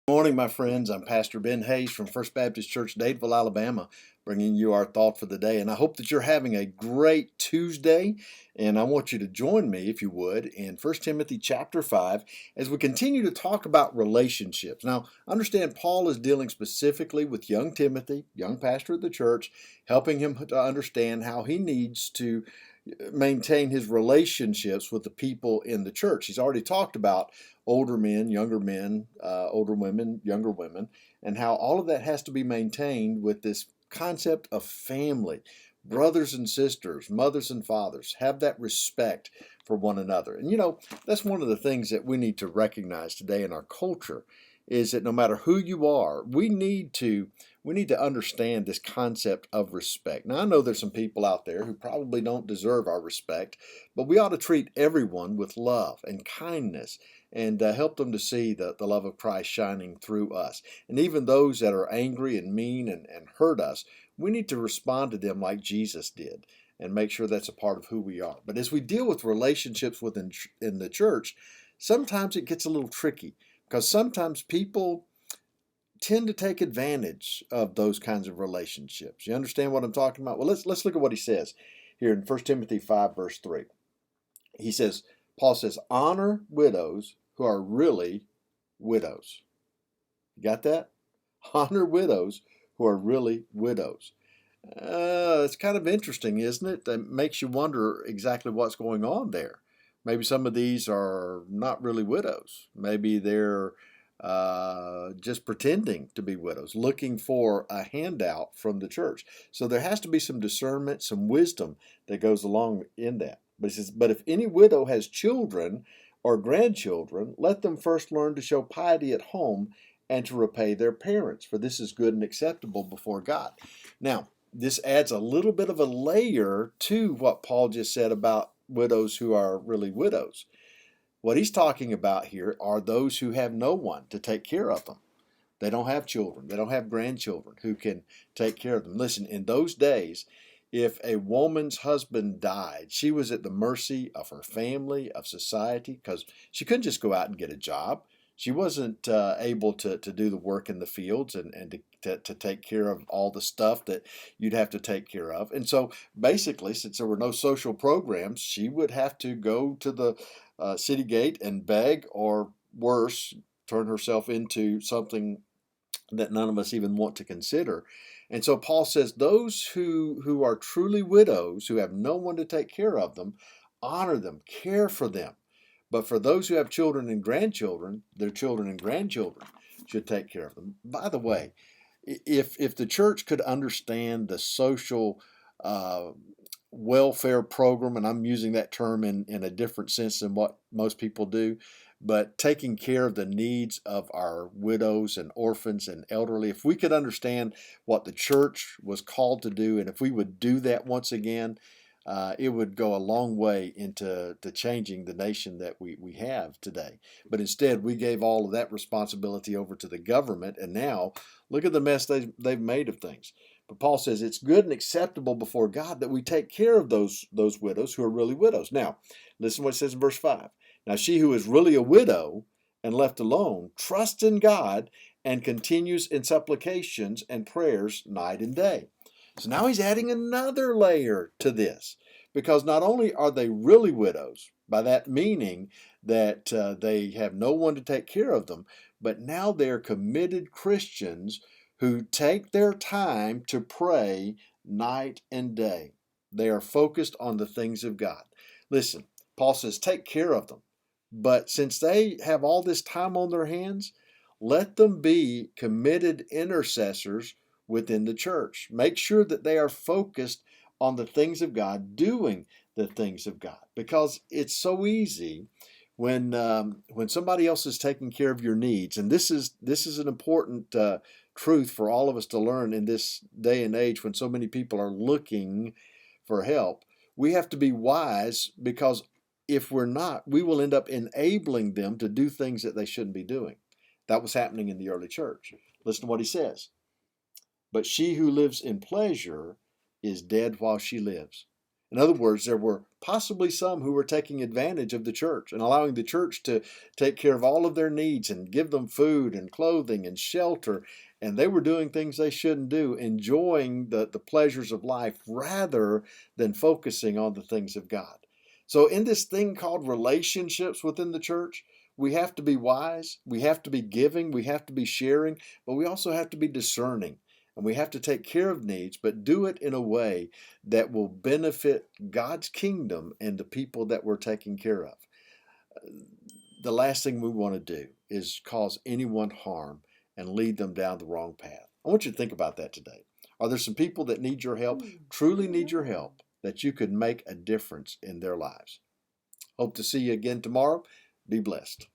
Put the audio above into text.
Morning, my friends. I'm Pastor Ben Hayes from First Baptist Church, Dadeville, Alabama, bringing you our thought for the day. And I hope that you're having a great Tuesday. And I want you to join me, if you would, in 1 Timothy chapter 5 as we continue to talk about relationships. Now, understand Paul is dealing specifically with young Timothy, young pastor of the church, helping him to understand how he needs to maintain his relationships with the people in the church. He's already talked about older men, older women, younger women, and how all of that has to be maintained with this concept of family. Brothers and sisters, mothers and fathers, have that respect for one another. And that's one of the things that we need to recognize today in our culture is that no matter who you are, we need to understand this concept of respect. Now, I know there's some people out there who probably don't deserve our respect, but we ought to treat everyone with love and kindness and help them to see the love of Christ shining through us. And even those that are angry and mean and hurt us, we need to respond to them like Jesus did and make sure that's a part of who we are. But as we deal with relationships in the church, sometimes it gets a little tricky because sometimes people tend to take advantage of those kinds of relationships. You understand what I'm talking about? Well, let's look at what he says here in 1 Timothy 5, verse 3. Paul says, honor widows who are really widows. You got that? Honor widows who are really widows. It's kind of interesting, isn't it? That makes you wonder exactly what's going on there. Maybe some of these are not really widows. Maybe they're just pretending to be widows, looking for a handout from the church. So there has to be some discernment, some wisdom that goes along in that. But he says, but if any widow has children or grandchildren, let them first learn to show piety at home and to repay their parents, for this is good and acceptable before God. Now, this adds a little bit of a layer to what Paul just said about widows who are really widows. What he's talking about here are those who have no one to take care of them. They don't have children. They don't have grandchildren who can take care of them. Listen, in those days, if a woman's husband died, she was at the mercy of her family, of society, because she couldn't just go out and get a job. She wasn't able to do the work in the fields and to take care of all the stuff that you'd have to take care of. And so basically, since there were no social programs, she would have to go to the city gate and beg, or worse, turn herself into something that none of us even want to consider. And so Paul says those who are truly widows, who have no one to take care of them, honor them, care for them. But for those who have children and grandchildren, their children and grandchildren should take care of them. By the way, if the church could understand the social welfare program, and I'm using that term in a different sense than what most people do, but taking care of the needs of our widows and orphans and elderly, if we could understand what the church was called to do, and if we would do that once again, it would go a long way into changing the nation that we have today. But instead, we gave all of that responsibility over to the government, and now look at the mess they've made of things. But Paul says it's good and acceptable before God that we take care of those widows who are really widows. Now, listen to what it says in verse 5. Now, she who is really a widow and left alone trusts in God and continues in supplications and prayers night and day. So now he's adding another layer to this, because not only are they really widows, by that meaning that they have no one to take care of them, but now they're committed Christians who take their time to pray night and day. They are focused on the things of God. Listen, Paul says, take care of them. But since they have all this time on their hands, let them be committed intercessors within the church. Make sure that they are focused on the things of God, doing the things of God, because it's so easy when somebody else is taking care of your needs. And this is an important truth for all of us to learn in this day and age when so many people are looking for help. We have to be wise, because if we're not, we will end up enabling them to do things that they shouldn't be doing. That was happening in the early church. Listen to what he says. But she who lives in pleasure is dead while she lives, In other words, there were possibly some who were taking advantage of the church and allowing the church to take care of all of their needs and give them food and clothing and shelter. And they were doing things they shouldn't do, enjoying the pleasures of life rather than focusing on the things of God. So, in this thing called relationships within the church, we have to be wise, we have to be giving, we have to be sharing, but we also have to be discerning. And we have to take care of needs, but do it in a way that will benefit God's kingdom and the people that we're taking care of. The last thing we want to do is cause anyone harm and lead them down the wrong path. I want you to think about that today. Are there some people that need your help, truly need your help, that you could make a difference in their lives? Hope to see you again tomorrow. Be blessed.